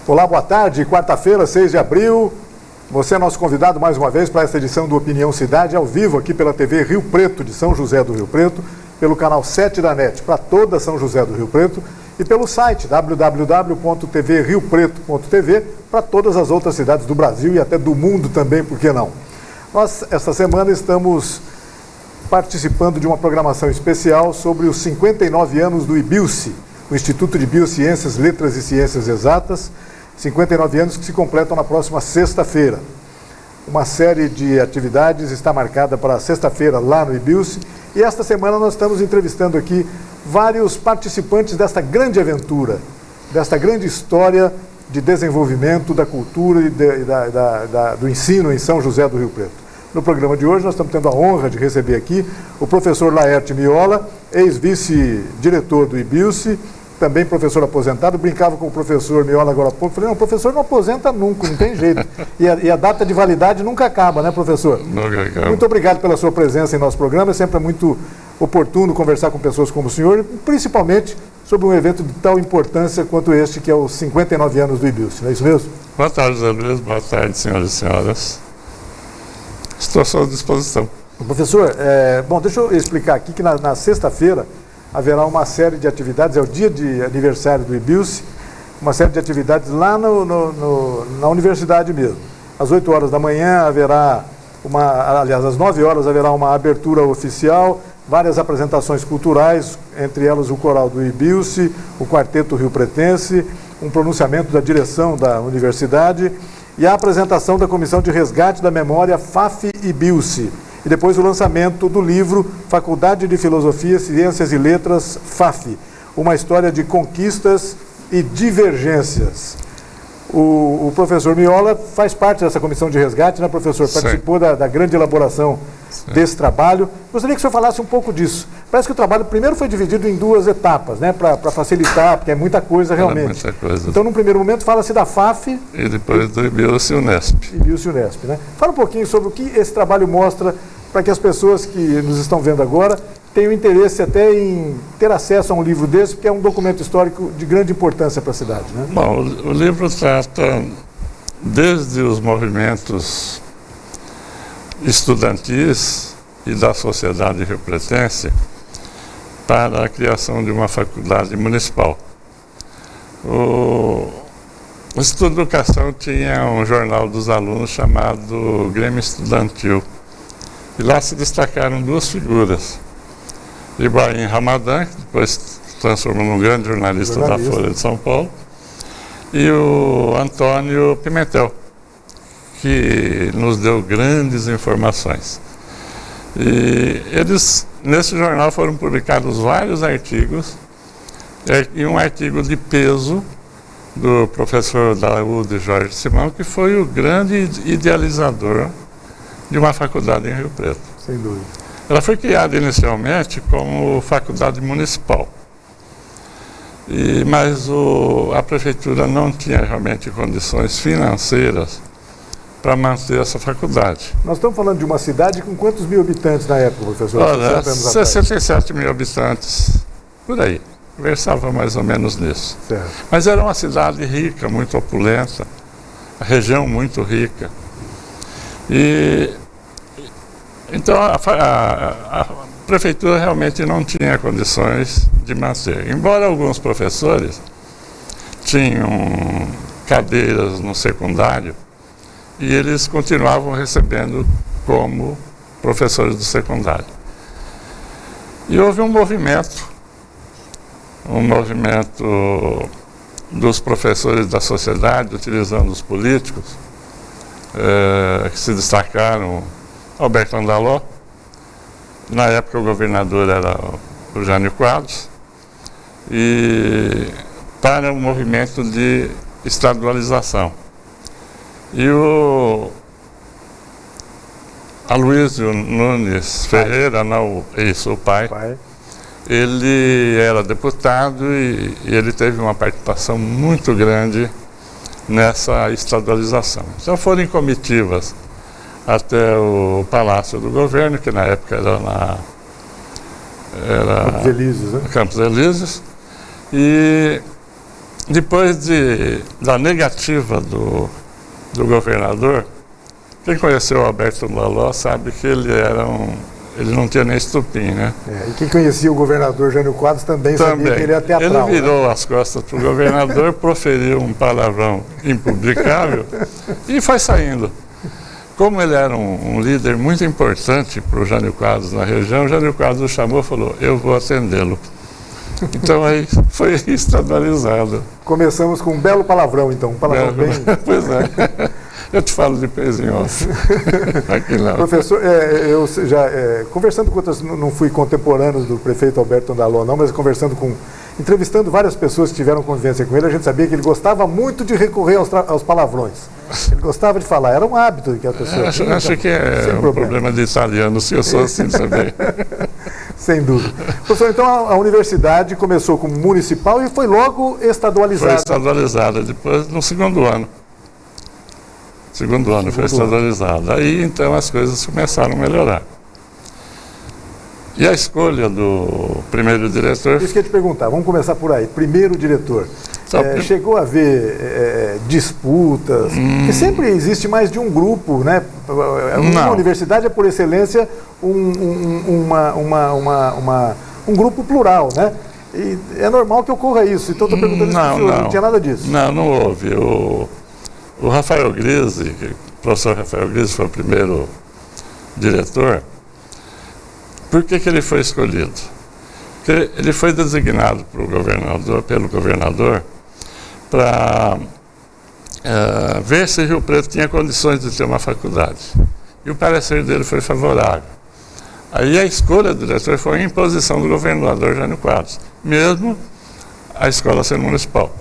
Olá, boa tarde. Quarta-feira, 6 de abril. Você é nosso convidado mais uma vez para esta edição do Opinião Cidade, ao vivo aqui pela TV Rio Preto, de São José do Rio Preto, pelo canal 7 da NET, para toda São José do Rio Preto, e pelo site www.tvriopreto.tv, para todas as outras cidades do Brasil e até do mundo também, por que não? Nós, esta semana, estamos participando de uma programação especial sobre os 59 anos do IBILCE, o Instituto de Biociências, Letras e Ciências Exatas, 59 anos que se completam na próxima sexta-feira. Uma série de atividades está marcada para sexta-feira lá no IBILCE, e esta semana nós estamos entrevistando aqui vários participantes desta grande aventura, desta grande história de desenvolvimento da cultura e do ensino em São José do Rio Preto. No programa de hoje nós estamos tendo a honra de receber aqui o professor Laerte Miola, ex-vice-diretor do IBILCE, também professor aposentado. Brincava com o professor Miola agora há pouco, falei, não, o professor não aposenta nunca, não tem jeito. E a data de validade nunca acaba, né, professor? Nunca acaba. Muito obrigado pela sua presença em nosso programa, é sempre muito oportuno conversar com pessoas como o senhor, principalmente sobre um evento de tal importância quanto este, que é os 59 anos do IBILCE, não é isso mesmo? Boa tarde, Zé Luiz, boa tarde, senhoras e senhoras. Estou à sua disposição. Professor, bom, deixa eu explicar aqui que na sexta-feira haverá uma série de atividades, é o dia de aniversário do IBILCE, uma série de atividades lá na universidade mesmo. Às 8 horas da manhã haverá às 9 horas haverá uma abertura oficial, várias apresentações culturais, entre elas o coral do IBILCE, o quarteto rio-pretense, um pronunciamento da direção da universidade e a apresentação da Comissão de Resgate da Memória FAF-IBILCE. E depois o lançamento do livro Faculdade de Filosofia, Ciências e Letras, FAF, uma história de conquistas e divergências. O professor Miola faz parte dessa comissão de resgate, né, professor? Sim. Participou da grande elaboração desse trabalho. Gostaria que o senhor falasse um pouco disso. Parece que o trabalho primeiro foi dividido em duas etapas, né, para facilitar, porque é muita coisa realmente. Muita coisa. Então, no primeiro momento, fala-se da FAF E depois do IBILCE e Unesp. IBILCE e Unesp, né? Fala um pouquinho sobre o que esse trabalho mostra para que as pessoas que nos estão vendo agora tenham interesse até em ter acesso a um livro desse, porque é um documento histórico de grande importância para a cidade, né? Bom, o livro trata desde os movimentos estudantis e da sociedade rio-pretense para a criação de uma faculdade municipal. O Instituto de Educação tinha um jornal dos alunos chamado Grêmio Estudantil. E lá se destacaram duas figuras. Ibrahim Ramadan, que depois se transformou num grande jornalista da Folha de São Paulo, e o Antônio Pimentel, que nos deu grandes informações. E eles, nesse jornal foram publicados vários artigos, e um artigo de peso do professor da UD, Jorge Simão, que foi o grande idealizador de uma faculdade em Rio Preto. Sem dúvida. Ela foi criada inicialmente como faculdade municipal, mas a prefeitura não tinha realmente condições financeiras para manter essa faculdade. Nós estamos falando de uma cidade com quantos mil habitantes na época, professor? Olha, 67 mil habitantes, por aí. Versava mais ou menos nisso. Certo. Mas era uma cidade rica, muito opulenta, a região muito rica. Então a prefeitura realmente não tinha condições de manter. Embora alguns professores tinham cadeiras no secundário e eles continuavam recebendo como professores do secundário. E houve um movimento dos professores da sociedade, utilizando os políticos, que se destacaram, Alberto Andaló, na época o governador era o Jânio Quadros, e para o movimento de estadualização. E o Aloysio Nunes Ferreira, o pai, ele era deputado e ele teve uma participação muito grande nessa estadualização. Então foram em comitivas até o Palácio do Governo, que na época era Campos Elíseos, né? Campos Elíseos, e depois da negativa do governador, quem conheceu o Alberto Daló sabe que ele não tinha nem estupim, né? E quem conhecia o governador Jânio Quadros também sabia que ele era teatral. Ele virou as costas para o governador, proferiu um palavrão impublicável e foi saindo. Como ele era um líder muito importante para o Jânio Quadros na região, o Jânio Quadros o chamou e falou, eu vou atendê-lo. Então aí foi estadualizado. Começamos com um belo palavrão, então. Um palavrão bem... Pois é. Eu te falo depois em off. Aqui não. Professor, eu já conversando com outras, não fui contemporâneo do prefeito Alberto Daló, não, mas entrevistando várias pessoas que tiveram convivência com ele, a gente sabia que ele gostava muito de recorrer aos palavrões. Ele gostava de falar, era um hábito que a pessoa tinha. Acho que é um problema de italiano, se eu sou assim também. Sem dúvida. Professor, então a universidade começou como municipal e foi logo estadualizada. Foi estadualizada, depois no segundo ano. Segundo ano foi estadualizada. Aí então as coisas começaram a melhorar. E a escolha do primeiro diretor... Isso que eu ia te perguntar, vamos começar por aí. Primeiro diretor. Chegou a haver disputas, que sempre existe mais de um grupo, né? Uma universidade é, por excelência, um grupo plural, né? E é normal que ocorra isso. Então, estou perguntando isso para o senhor, não tinha nada disso. Não houve. O Rafael Grise, o professor Rafael Grise foi o primeiro diretor. Por que ele foi escolhido? Porque ele foi designado pelo governador para ver se Rio Preto tinha condições de ter uma faculdade. E o parecer dele foi favorável. Aí a escolha do diretor foi a imposição do governador Jânio Quadros, mesmo a escola sendo municipal.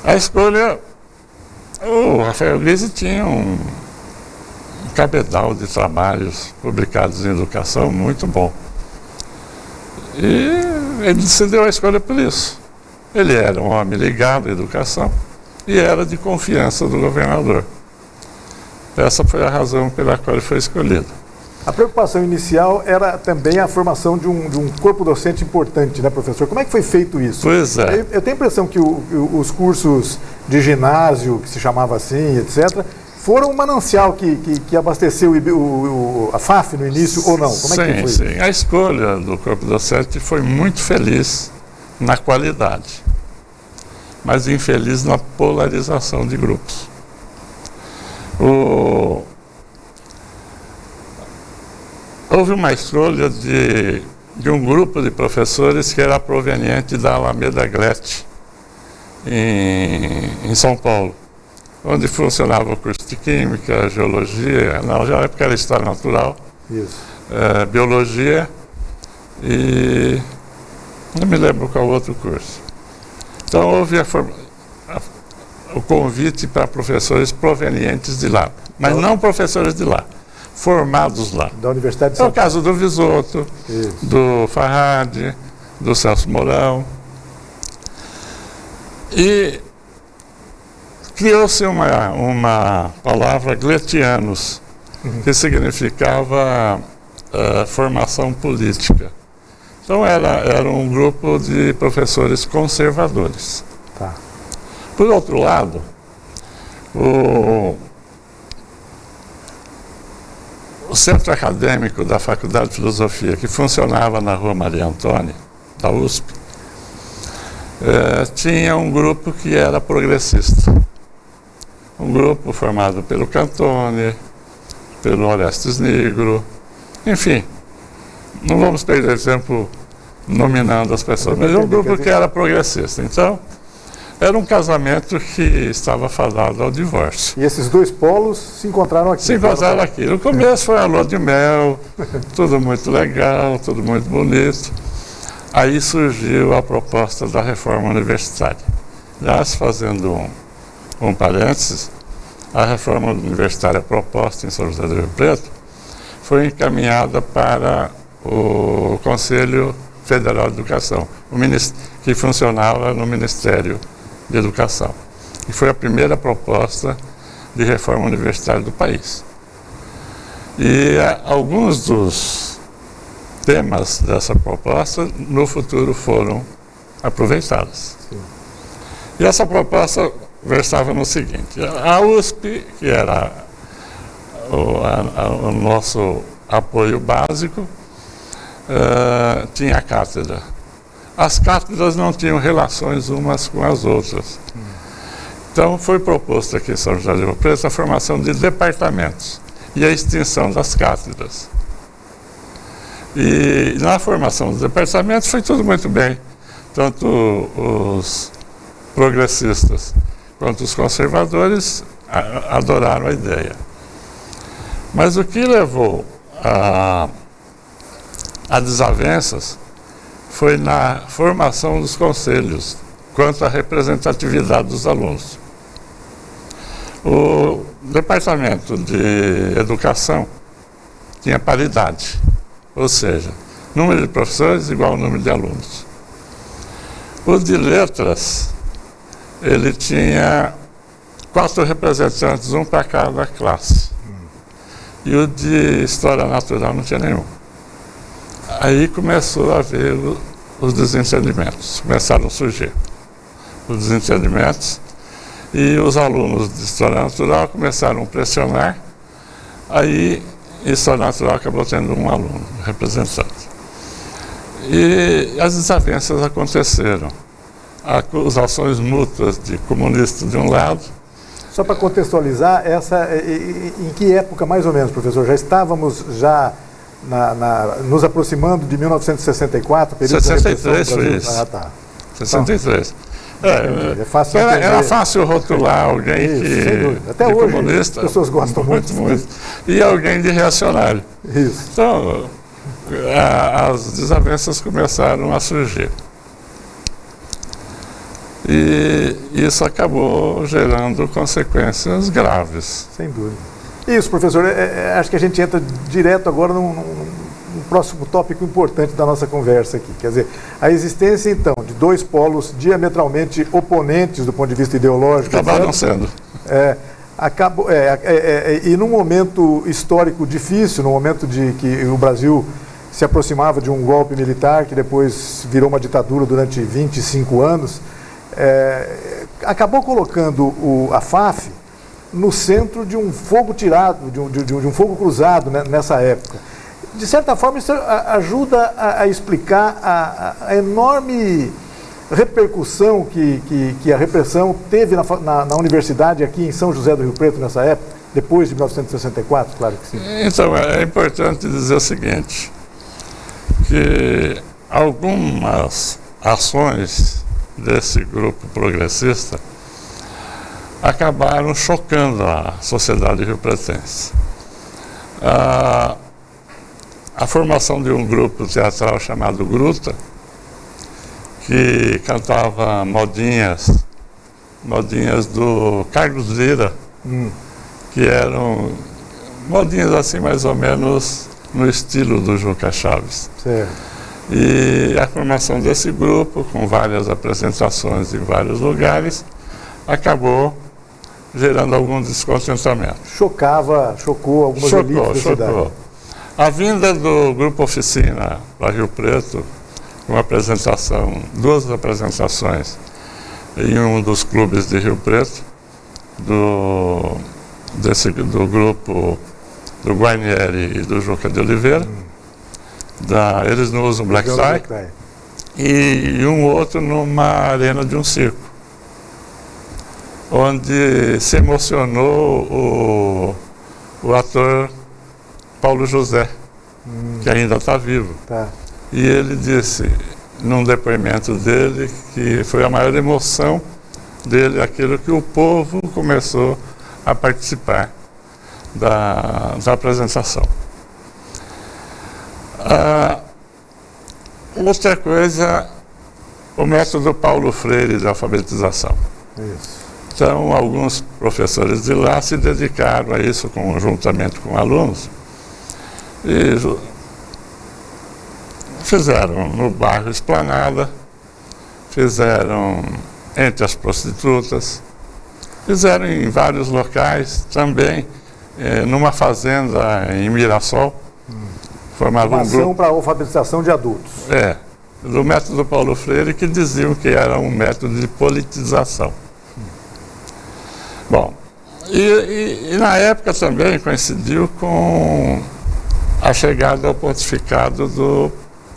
A escolha, o Rafael Grise tinha um cabedal de trabalhos publicados em educação muito bom. E ele decidiu a escolha por isso. Ele era um homem ligado à educação e era de confiança do governador. Essa foi a razão pela qual ele foi escolhido. A preocupação inicial era também a formação de um corpo docente importante, né, professor? Como é que foi feito isso? Pois é. Eu tenho a impressão que os cursos de ginásio, que se chamava assim, etc., foram um manancial que abasteceu a FAF no início ou não? Como é que foi? Sim. A escolha do corpo docente foi muito feliz na qualidade, mas infeliz na polarização de grupos. Houve uma escolha de um grupo de professores que era proveniente da Alameda Glete, em São Paulo, onde funcionava o curso de Química, Geologia, na época era História Natural, Biologia e não me lembro qual outro curso. Então houve o convite para professores provenientes de lá, mas não professores de lá, formados lá. Da Universidade de São Paulo. É o caso do Visoto, do Farrad, do Celso Mourão. E criou-se uma palavra gletianos, que significava formação política. Então era um grupo de professores conservadores. Tá. Por outro lado, o centro acadêmico da Faculdade de Filosofia, que funcionava na Rua Maria Antônia, da USP, tinha um grupo que era progressista. Um grupo formado pelo Cantone, pelo Orestes Nigro, enfim, não vamos perder tempo nominando as pessoas, mas um grupo que era progressista. Então, era um casamento que estava fadado ao divórcio. E esses dois polos se encontraram aqui? Se encontraram aqui. No começo foi a lua de mel, tudo muito legal, tudo muito bonito. Aí surgiu a proposta da reforma universitária. Aliás, fazendo um parênteses, a reforma universitária proposta em São José do Rio Preto foi encaminhada para o Conselho Federal de Educação, que funcionava no Ministério de Educação. E foi a primeira proposta de reforma universitária do país. E alguns dos temas dessa proposta, no futuro, foram aproveitados. E essa proposta versava no seguinte: a USP, que era o nosso apoio básico, tinha cátedra. As cátedras não tinham relações umas com as outras. Então foi proposto aqui em São José do Rio Preto a formação de departamentos e a extinção das cátedras. E na formação dos departamentos foi tudo muito bem. Tanto os progressistas quanto os conservadores adoraram a ideia. Mas o que levou a desavenças foi na formação dos conselhos, quanto à representatividade dos alunos. O departamento de educação tinha paridade, ou seja, número de professores igual ao número de alunos. O de letras, ele tinha 4 representantes, um para cada classe. E o de história natural não tinha nenhum. Aí começou a haver os desentendimentos, começaram a surgir os desentendimentos, e os alunos de história natural começaram a pressionar. Aí história natural acabou tendo um aluno representante. E as desavenças aconteceram. Acusações mútuas de comunistas de um lado. Só para contextualizar, em que época mais ou menos, professor? Já estávamos nos aproximando de 1964, período 63 foi isso. Ah, tá. 63. É fácil era fácil rotular alguém isso, até de hoje, comunista. As pessoas gostam muito. E alguém de reacionário. Isso. Então, as desavenças começaram a surgir. E isso acabou gerando consequências graves. Sem dúvida. Isso, professor. Acho que a gente entra direto agora num próximo tópico importante da nossa conversa aqui. Quer dizer, a existência, então, de 2 polos diametralmente oponentes do ponto de vista ideológico. Acabaram sendo. E num momento histórico difícil, no momento de que o Brasil se aproximava de um golpe militar, que depois virou uma ditadura durante 25 anos, acabou colocando a FAF no centro de um fogo tirado, de um fogo cruzado, né, nessa época. De certa forma, isso ajuda a explicar a enorme repercussão que a repressão teve na universidade aqui em São José do Rio Preto nessa época, depois de 1964, claro que sim. Então, é importante dizer o seguinte, que algumas ações desse grupo progressista acabaram chocando a sociedade riopretense. A formação de um grupo teatral chamado Gruta, que cantava modinhas do Carlos Lira, que eram modinhas assim mais ou menos no estilo do Juca Chaves. Certo. E a formação desse grupo, com várias apresentações em vários lugares, acabou gerando algum descontentamento. Chocou algumas elites da cidade. A vinda do Grupo Oficina para Rio Preto, uma apresentação, 2 apresentações em um dos clubes de Rio Preto, do grupo do Guarnieri e do Juca de Oliveira, eles não usam black tie, e um outro numa arena de um circo, onde se emocionou o ator Paulo José, que ainda está vivo. Tá. E ele disse, num depoimento dele, que foi a maior emoção dele, aquilo que o povo começou a participar da apresentação. Outra coisa, o método Paulo Freire de alfabetização. Isso. Então, alguns professores de lá se dedicaram a isso conjuntamente com alunos e fizeram no bairro Esplanada, fizeram entre as prostitutas, fizeram em vários locais, também numa fazenda em Mirassol. Formaram uma ação para alfabetização de adultos. do método Paulo Freire, que diziam que era um método de politização. Bom, e na época também coincidiu com a chegada ao pontificado do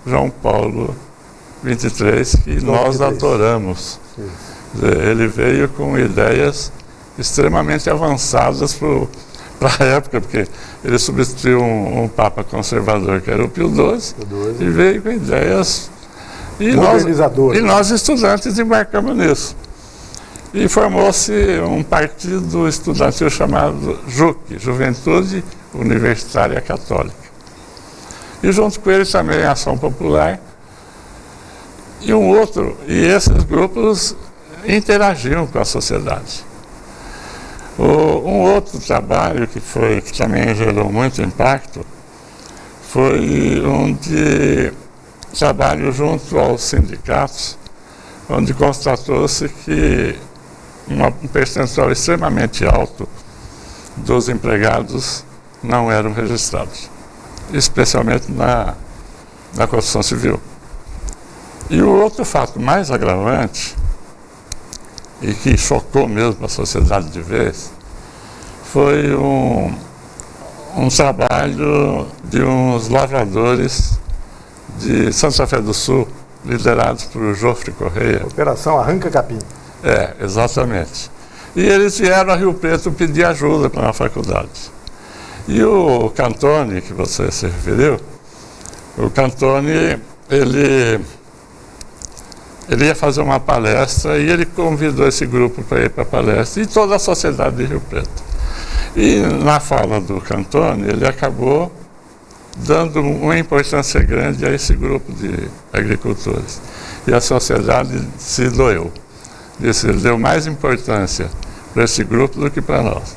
João Paulo XXIII, que nós adoramos. Ele veio com ideias extremamente avançadas para a época, porque ele substituiu um Papa conservador, que era o Pio XII, e veio com ideias... E nós estudantes embarcamos nisso. E formou-se um partido estudantil chamado JUC, Juventude Universitária Católica. E junto com ele também a Ação Popular. E esses grupos interagiam com a sociedade. Um outro trabalho que também gerou muito impacto foi um de trabalho junto aos sindicatos, onde constatou-se que um percentual extremamente alto dos empregados não eram registrados, especialmente na construção civil. E o outro fato mais agravante, e que chocou mesmo a sociedade de vez, foi um trabalho de uns lavradores de Santa Fé do Sul, liderados por Jofre Correia. Operação Arranca Capim. Exatamente. E eles vieram a Rio Preto pedir ajuda para a faculdade. E o Cantoni, que você se referiu, o Cantoni, ele ia fazer uma palestra e ele convidou esse grupo para ir para a palestra e toda a sociedade de Rio Preto. E na fala do Cantoni, ele acabou dando uma importância grande a esse grupo de agricultores. E a sociedade se doeu. Ele deu mais importância para esse grupo do que para nós.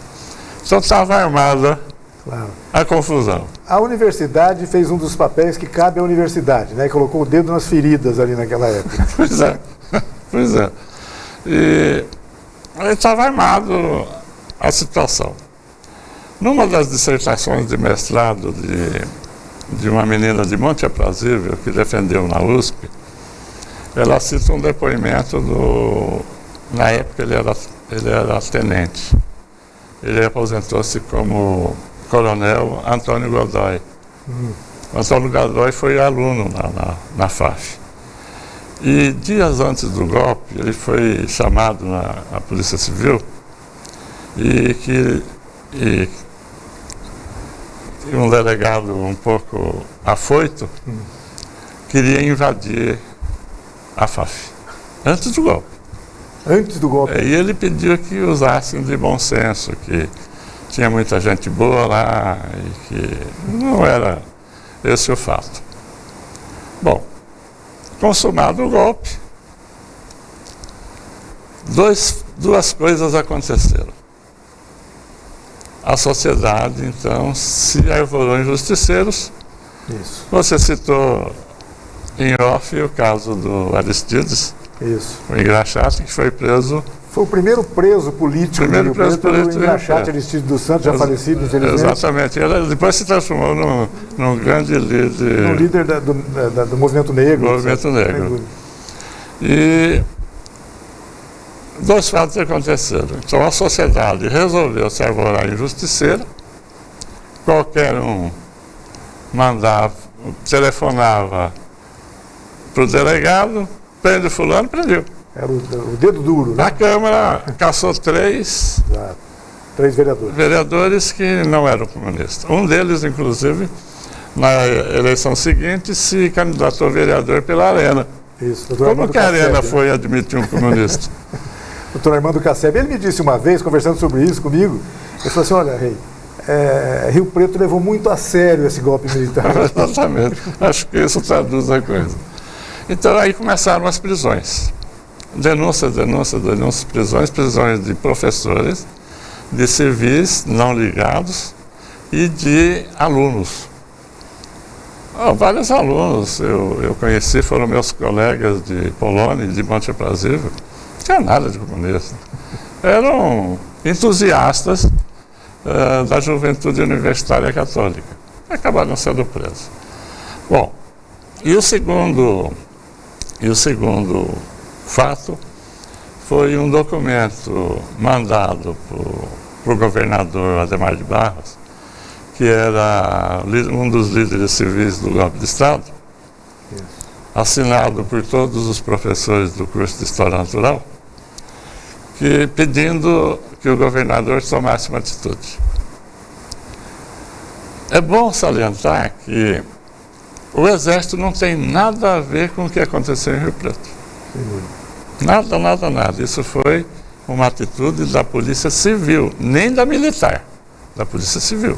Então estava armada a confusão. A universidade fez um dos papéis que cabe à universidade, né? E colocou o dedo nas feridas ali naquela época. Pois é. E estava armado a situação. Numa das dissertações de mestrado de uma menina de Monte Aprazível, que defendeu na USP, ela cita um depoimento na época ele era tenente. Ele aposentou-se como coronel Antônio Godoy. Antônio Godoy foi aluno na FAF. E dias antes do golpe, ele foi chamado na Polícia Civil e um delegado um pouco afoito queria invadir a FAF, antes do golpe. Antes do golpe? E ele pediu que usassem de bom senso, que tinha muita gente boa lá e que não era esse o fato. Bom, consumado o golpe, duas coisas aconteceram. A sociedade, então, se arvorou em justiceiros. Isso. Você citou em off o caso do Aristides, o engraxate, que foi preso. Foi o primeiro preso político do Rio Preto, o engraxate Aristides dos Santos, já falecido, infelizmente. Exatamente. Ele depois se transformou num grande líder. No líder do movimento negro. Movimento negro. E dois fatos aconteceram. Então a sociedade resolveu se arvorar em justiceira. Qualquer um mandava, telefonava para o delegado, prende fulano, prendeu. Era o dedo duro, né? A Câmara caçou três vereadores que não eram comunistas. Um deles, inclusive, na eleição seguinte, se candidatou a vereador pela Arena. Isso, como que a Arena foi admitir um comunista? Doutor Armando Casseb, ele me disse uma vez, conversando sobre isso comigo, ele falou assim, olha, Rei, Rio Preto levou muito a sério esse golpe militar. Exatamente, acho que isso traduz a coisa. Então aí começaram as prisões. Denúncias, prisões de professores, de civis não ligados e de alunos. Vários alunos eu conheci, foram meus colegas de Polônia, de Monte Aprazível. Não tinha nada de comunista. Eram entusiastas da Juventude Universitária Católica. Acabaram sendo presos. Bom, e o segundo E o segundo fato foi um documento mandado para o governador Adhemar de Barros, que era um dos líderes civis do golpe de Estado, assinado por todos os professores do curso de História Natural, pedindo que o governador tomasse uma atitude. É bom salientar que o Exército não tem nada a ver com o que aconteceu em Rio Preto. Nada, nada, nada. Isso foi uma atitude da Polícia Civil, nem da militar, da Polícia Civil.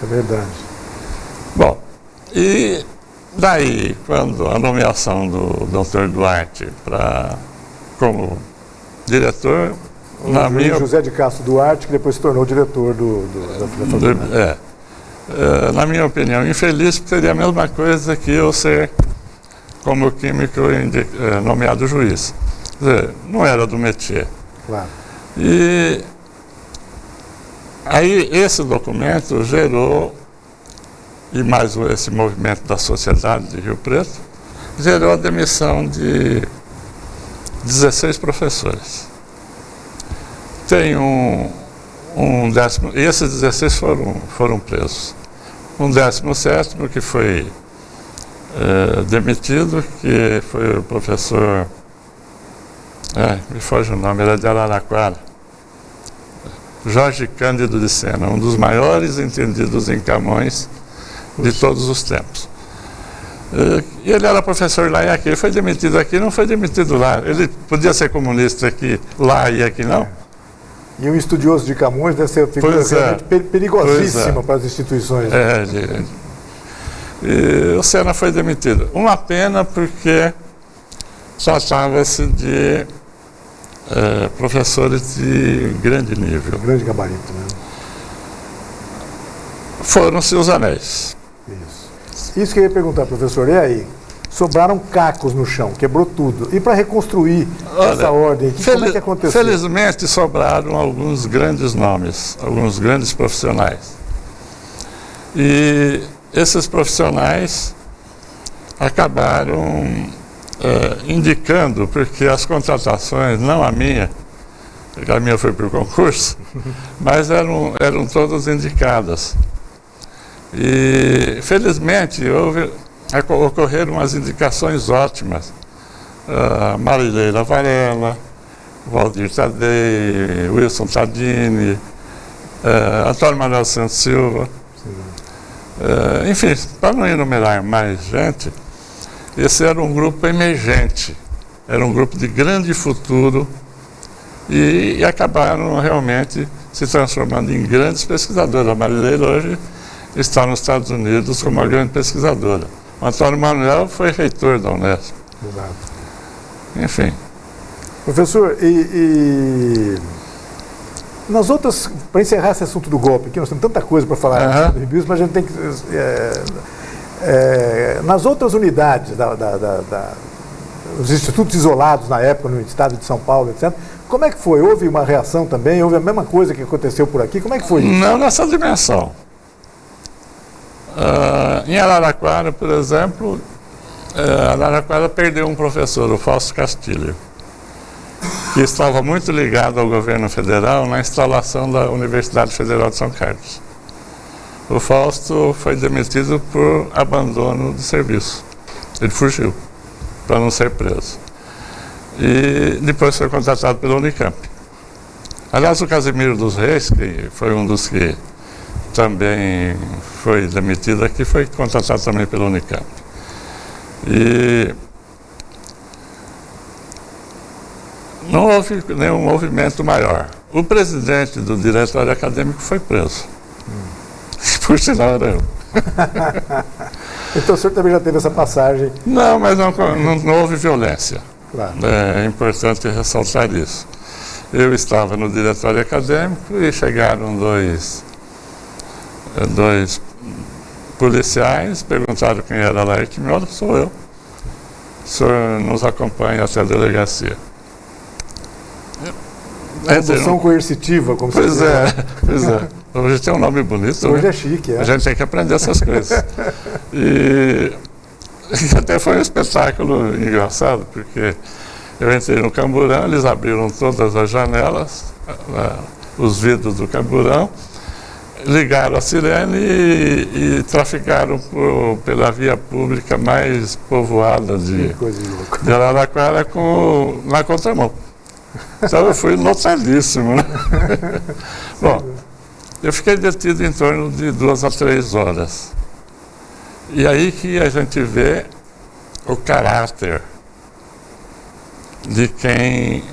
É verdade. Bom, e daí, quando a nomeação do Dr. Duarte como diretor, José de Castro Duarte, que depois se tornou diretor da faculdade. Na minha opinião, infeliz, porque seria a mesma coisa que eu ser, como químico, nomeado juiz. Quer dizer, não era do métier. Claro. E aí esse documento gerou, e mais esse movimento da sociedade de Rio Preto, gerou a demissão de 16 professores. Tem esses 16 foram presos. Um 17º que foi demitido, que foi o professor, me foge o nome, era de Araraquara, Jorge Cândido de Sena, um dos maiores entendidos em Camões de todos os tempos. E ele era professor lá e aqui, ele foi demitido aqui, não foi demitido lá. Ele podia ser comunista aqui, lá e aqui não. E um estudioso de Camões deve ser uma figura realmente perigosíssima para as instituições. E o Sena foi demitido. Uma pena, porque tratava-se de professores de grande nível. Grande gabarito, né? Foram-se os anéis. Isso que eu ia perguntar, professor, e aí? Sobraram cacos no chão, quebrou tudo. E para reconstruir essa ordem, como é que aconteceu? Felizmente sobraram alguns grandes nomes, alguns grandes profissionais. E esses profissionais acabaram indicando, porque as contratações, não a minha foi por concurso, mas eram todas indicadas. E felizmente ocorreram umas indicações ótimas. Marileila Varela, Valdir Tadei, Wilson Tadini, Antônio Manuel Santos Silva. Enfim, para não enumerar mais gente, esse era um grupo emergente, era um grupo de grande futuro e acabaram realmente se transformando em grandes pesquisadores. A Marileila hoje está nos Estados Unidos como uma grande pesquisadora. O Antônio Manuel foi reitor da Unesp. Exato. Enfim. Professor, nas outras, para encerrar esse assunto do golpe, aqui nós temos tanta coisa para falar do Rio, mas a gente tem que... nas outras unidades, os institutos isolados na época, no estado de São Paulo, etc., como é que foi? Houve uma reação também? Houve a mesma coisa que aconteceu por aqui? Como é que foi isso? Não nessa dimensão. Em Araraquara, por exemplo, Araraquara perdeu um professor, o Fausto Castilho, que estava muito ligado ao governo federal na instalação da Universidade Federal de São Carlos. O Fausto foi demitido por abandono de serviço. Ele fugiu para não ser preso. E depois foi contratado pela Unicamp. Aliás, o Casimiro dos Reis, que foi um dos que também foi demitido aqui, foi contratado também pela Unicamp. E não houve nenhum movimento maior. O presidente do diretório acadêmico foi preso. Por sinal era eu. Então o senhor também já teve essa passagem? Não, mas não houve violência. Claro. É importante ressaltar isso. Eu estava no diretório acadêmico e chegaram dois policiais, perguntaram quem era lá e me olha, sou eu. O senhor nos acompanha até a delegacia. Condução coercitiva, como se diz. Pois é. Hoje tem um nome bonito. Hoje né? é chique, A gente tem que aprender essas coisas. E até foi um espetáculo engraçado, porque eu entrei no camburão, eles abriram todas as janelas, os vidros do camburão, ligaram a sirene e trafegaram pela via pública mais povoada de Araraquara na contramão. Então eu fui notadíssimo, né? Bom, eu fiquei detido em torno de 2 a 3 horas. E aí que a gente vê o caráter de quem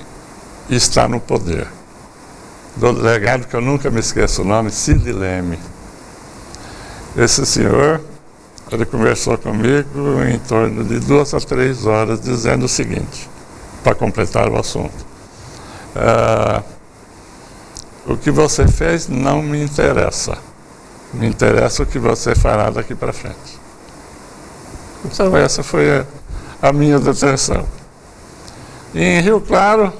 está no poder. Do delegado, que eu nunca me esqueço o nome, Cid Leme. Esse senhor, ele conversou comigo em torno de 2 a 3 horas, dizendo o seguinte, para completar o assunto. O que você fez não me interessa. Me interessa o que você fará daqui para frente. Então essa foi a minha detenção. E em Rio Claro,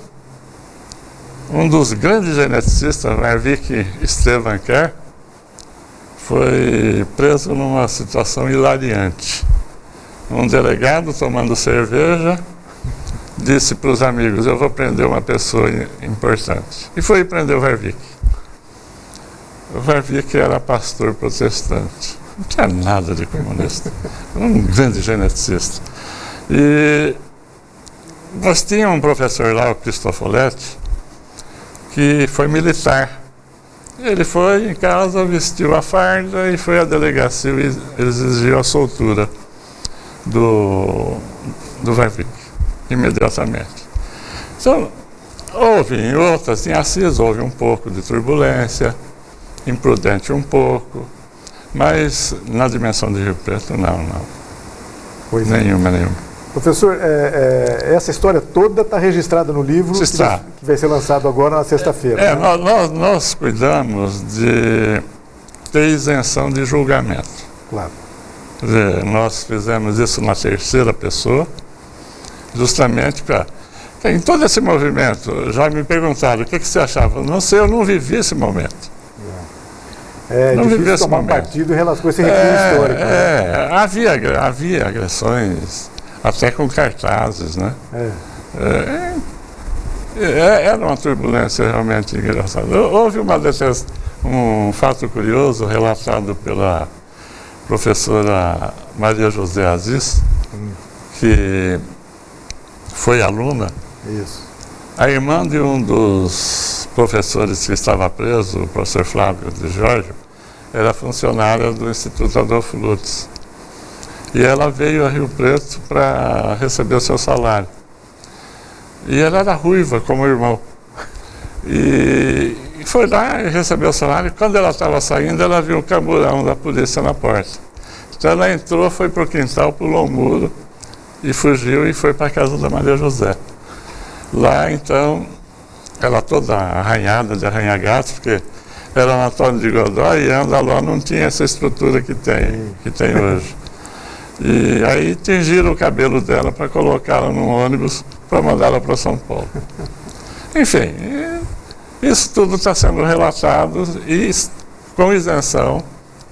um dos grandes geneticistas, Warwick Esteban Kerr, foi preso numa situação hilariante. Um delegado tomando cerveja disse para os amigos, eu vou prender uma pessoa importante. E foi prender o Warwick. O Warwick era pastor protestante. Não tinha nada de comunista. Um grande geneticista. E nós tínhamos um professor lá, o Cristofoletti, que foi militar. Ele foi em casa, vestiu a farda e foi à delegacia e exigiu a soltura do Warwick, imediatamente. Então, houve em outras, em Assis houve um pouco de turbulência, imprudente um pouco, mas na dimensão de Rio Preto, não. Pois nenhuma. Professor, essa história toda está registrada no livro que vai ser lançado agora na sexta-feira. Né? Nós cuidamos de ter isenção de julgamento. Claro. Quer dizer, nós fizemos isso na terceira pessoa, justamente para... Em todo esse movimento, já me perguntaram o que você achava. Não sei, eu não vivi esse momento. Não difícil tomar partido em relação a esse recurso histórico. Né? Havia agressões, até com cartazes, né? Era uma turbulência realmente engraçada. Houve um fato curioso relatado pela professora Maria José Aziz, que foi aluna. Isso. A irmã de um dos professores que estava preso, o professor Flávio de Jorge, era funcionária do Instituto Adolfo Lutz. E ela veio a Rio Preto para receber o seu salário. E ela era ruiva, como o irmão. E foi lá e recebeu o salário. E quando ela estava saindo, ela viu um camburão da polícia na porta. Então ela entrou, foi para o quintal, pulou o muro e fugiu e foi para a casa da Maria José. Lá, então, ela toda arranhada de arranha-gatos, porque era o Antônio de Godoy e Andaló não tinha essa estrutura que tem hoje. E aí tingiram o cabelo dela para colocá-la num ônibus para mandá-la para São Paulo. Enfim, isso tudo está sendo relatado e com isenção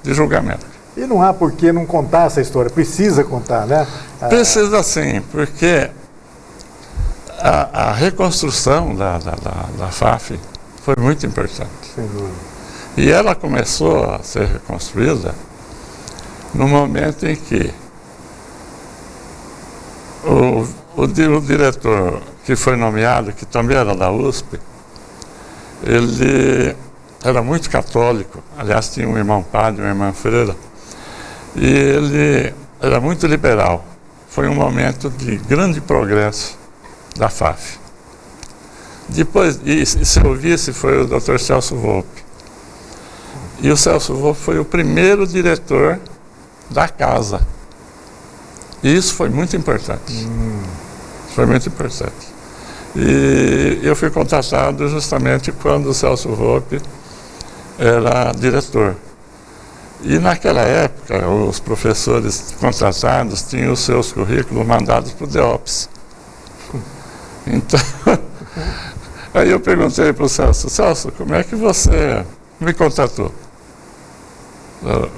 de julgamento. E não há por que não contar essa história, precisa contar, né? Precisa sim, porque a reconstrução da FAF foi muito importante. Sem dúvida. E ela começou a ser reconstruída no momento em que o diretor que foi nomeado, que também era da USP, ele era muito católico, aliás tinha um irmão padre, uma irmã freira, e ele era muito liberal. Foi um momento de grande progresso da FAF. Depois, e seu vice foi o Dr. Celso Volpi. E o Celso Volpi foi o primeiro diretor da casa. E isso foi muito importante. Foi muito importante. E eu fui contratado justamente quando o Celso Volpi era diretor. E naquela época, os professores contratados tinham os seus currículos mandados para o DEOPS. Então, aí eu perguntei para o Celso, como é que você me contratou?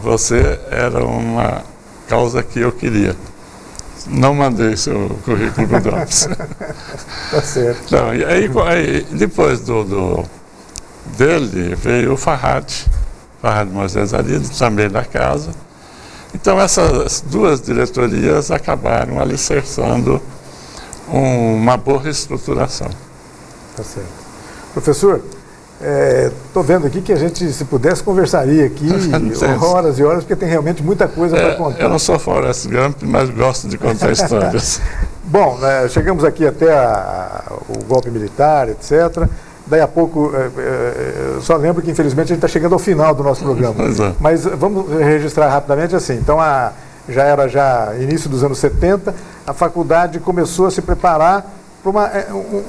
Você era uma causa que eu queria. Não mandei seu currículo para o DOPS. Tá certo. Então, e aí, depois dele veio o Farhad Moisés Arido, também da casa. Então essas duas diretorias acabaram alicerçando uma boa reestruturação. Tá certo. Professor, estou vendo aqui que a gente, se pudesse, conversaria aqui horas e horas, porque tem realmente muita coisa para contar. Eu não sou Forrest Gump, mas gosto de contar histórias. Bom, chegamos aqui até o golpe militar, etc. Daí a pouco, só lembro que infelizmente a gente está chegando ao final do nosso programa. Mas vamos registrar rapidamente assim. Então, já início dos anos 70, a faculdade começou a se preparar para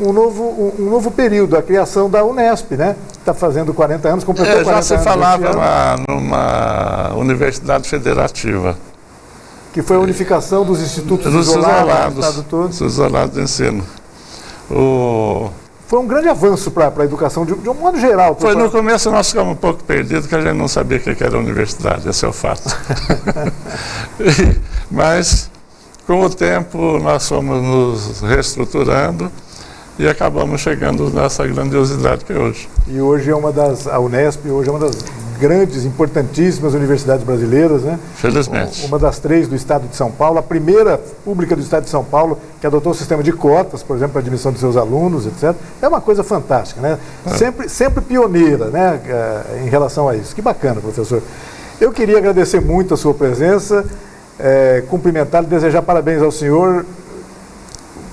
um novo período, a criação da Unesp, né? Está fazendo 40 anos, completou 40 anos. Já se falava numa universidade federativa. Que foi a unificação dos institutos isolados do estado todo. Dos isolados de ensino. Foi um grande avanço para a educação, de um modo geral. No começo nós ficamos um pouco perdidos, porque a gente não sabia o que era a universidade, esse é o fato. Mas, com o tempo, nós fomos nos reestruturando e acabamos chegando nessa grandiosidade que é hoje. E hoje a Unesp hoje é uma das grandes, importantíssimas universidades brasileiras, né? Felizmente. Uma das 3 do estado de São Paulo, a primeira pública do estado de São Paulo que adotou o sistema de cotas, por exemplo, para a admissão de seus alunos, etc. É uma coisa fantástica, né? Sempre pioneira, né? Em relação a isso. Que bacana, professor. Eu queria agradecer muito a sua presença, cumprimentá-lo, desejar parabéns ao senhor,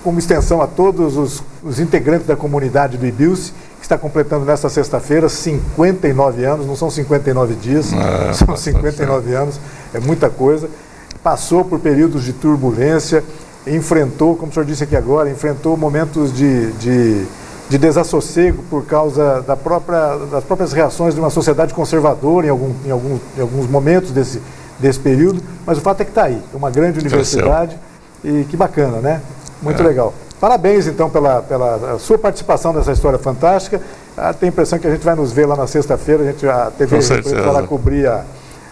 como extensão a todos os integrantes da comunidade do IBILSE, que está completando nesta sexta-feira 59 anos, não são 59 dias, são 59 anos, é muita coisa. Passou por períodos de turbulência, enfrentou, como o senhor disse aqui agora, enfrentou momentos de desassossego por causa das próprias reações de uma sociedade conservadora em alguns momentos desse período, mas o fato é que está aí, é uma grande universidade e que bacana, né? Muito legal. Parabéns, então, pela sua participação nessa história fantástica. Tenho a impressão que a gente vai nos ver lá na sexta-feira. A TV vai lá cobrir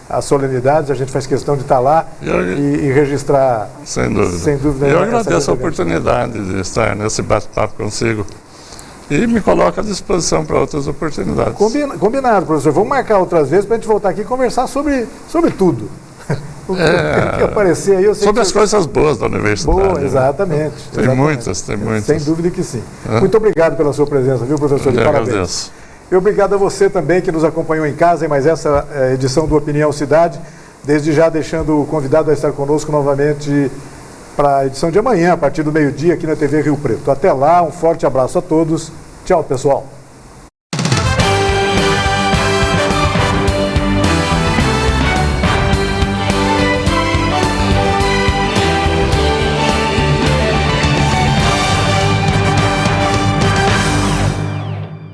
as solenidades. A gente faz questão de estar lá e registrar. Sem dúvida. Sem dúvida. Eu agradeço a oportunidade de estar nesse bate-papo consigo e me coloco à disposição para outras oportunidades. Combinado, professor. Vamos marcar outras vezes para a gente voltar aqui e conversar sobre tudo. Que aparecer aí, eu sei sobre as coisas boas da universidade. Boa, exatamente. Tem muitas. Sem dúvida que sim. Muito obrigado pela sua presença, viu, professor? Eu parabéns. Agradeço. E obrigado a você também que nos acompanhou em casa em mais essa edição do Opinião Cidade. Desde já deixando o convidado a estar conosco novamente para a edição de amanhã, a partir do meio-dia, aqui na TV Rio Preto. Até lá, um forte abraço a todos. Tchau, pessoal.